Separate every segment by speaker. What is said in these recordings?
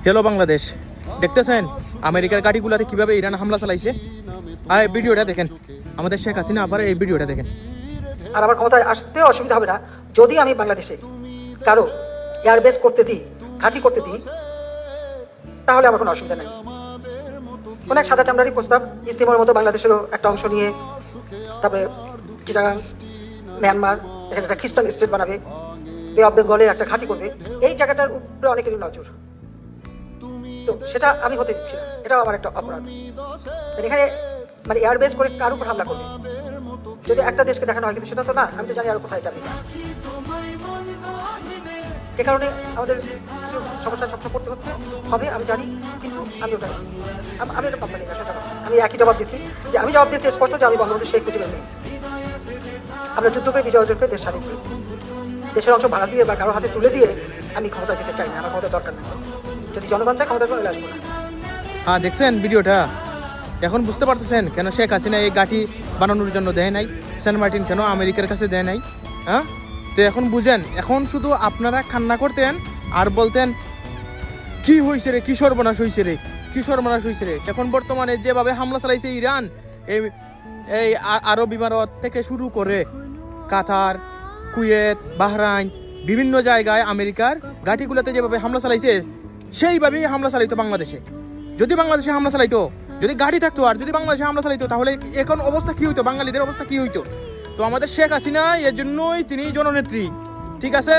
Speaker 1: Hello Bangladesh, দেখতেছেন আমেরিকার গাড়িগুলাতে কিভাবে ইরান হামলা চালাইছে। এই ভিডিওটা দেখেন, আমাদের শেখ হাসিনা আবার এই ভিডিওটা দেখেন।
Speaker 2: আর আমার ক্ষমতায় আসতে অসুবিধা হবে না যদি আমি বাংলাদেশে কারো এয়ারবেস করতে দিই, ঘাঁটি করতে দিই, তাহলে আমার কোনো অসুবিধা নেই। কোন এক সাদা চামড়ারই প্রস্তাব, ইস্তিমার মতো বাংলাদেশেরও একটা অংশ নিয়ে, তারপরে চিটাগাং, মিয়ানমার, এখানে একটা খ্রিস্টান স্টেট বানাবে, বে অফ বেঙ্গলে একটা ঘাঁটি করবে, এই জায়গাটার উপরে অনেকেরই নজর। তো সেটা আমি হতে দিচ্ছি না, এটাও আমার একটা অপরাধ। এখানে মানে এয়ারবেস করে কার উপর হামলা করবে যদি একটা দেশকে দেখানো হয়, কিন্তু সেটা তো না, আমি তো জানি আর কোথায় যাবে। যে কারণে আমাদের কিছু সমস্যার সম্মুখীন করতে হচ্ছে হবে, আমি জানি, কিন্তু আমি ওটা আমি এটা পাত্তা নিই না। সেটা আমি একই জবাব দিচ্ছি, যে আমি জবাব দিচ্ছি স্পষ্ট, যে আমি বঙ্গবন্ধু শেখ মুজিবের মেয়ে। আমরা যুদ্ধ করে বিজয় অর্জন করে দেশ স্বাধীন করেছি। দেশের অংশ ভাড়া দিয়ে বা কারো হাতে তুলে দিয়ে আমি ক্ষমতা যেতে চাই না, আমার ক্ষমতা দরকার নেই। যদি জনগণ চায় ক্ষমতা করে আসবো না।
Speaker 1: হ্যাঁ, দেখছেন ভিডিওটা, এখন বুঝতে পারতেছেন কেন শেখ হাসিনা এই গাঠি বানানোর জন্য দেয় নাই, সেন্ট মার্টিন কেন আমেরিকার কাছে দেয় নাই। হ্যাঁ, তো এখন বুঝেন। এখন শুধু আপনারা কান্না করতেন আর বলতেন কি হয়েছে রে, কি সর্বনাশ হয়েছে রে, কি সর্বনাশ হয়েছে রে। এখন বর্তমানে যেভাবে হামলা চালাইছে ইরান, এই আরব ইমারত থেকে শুরু করে কাতার, কুয়েত, বাহরাইন, বিভিন্ন জায়গায় আমেরিকার ঘাঁটিগুলোতে যেভাবে হামলা চালাইছে, সেইভাবেই হামলা চালাইতো বাংলাদেশে। যদি বাংলাদেশে হামলা চালাইতো, যদি গাড়ি থাকতো আর যদি বাংলাদেশে হামলা চালাইতো, তাহলে এখন অবস্থা কি হইতো, বাঙালিদের অবস্থা কি হইতো। তো আমাদের শেখ হাসিনা এর জন্যই তিনি জননেত্রী, ঠিক আছে।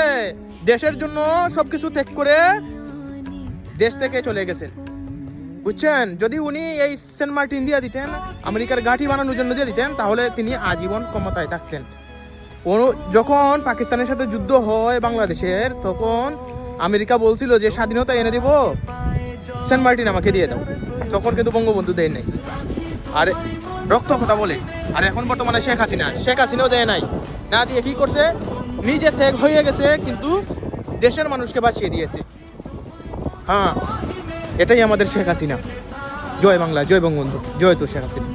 Speaker 1: দেশের জন্য সবকিছু ত্যাগ করে দেশ থেকে চলে গেছেন, বুঝছেন। যদি উনি এই সেন্ট মার্টিন দিয়ে দিতেন, আমেরিকার ঘাঁটি বানানোর জন্য দিয়ে দিতেন, তাহলে তিনি আজীবন ক্ষমতায় থাকতেন। যখন পাকিস্তানের সাথে যুদ্ধ হয় বাংলাদেশের, তখন আমেরিকা বলছিল যে স্বাধীনতা এনে দিব, সেন্ট মার্টিন আমাকে দিয়ে দাও। তখন কিন্তু বঙ্গবন্ধু দেয় নাই, আর রক্ত কথা বলে। আর এখন বর্তমানে শেখ হাসিনাও দেয় নাই, না দিয়ে কি করছে, নিজে ত্যাগ হয়ে গেছে, কিন্তু দেশের মানুষকে বাঁচিয়ে দিয়েছে। হ্যাঁ, এটাই আমাদের শেখ হাসিনা। জয় বাংলা, জয় বঙ্গবন্ধু, জয় তো শেখ হাসিনা।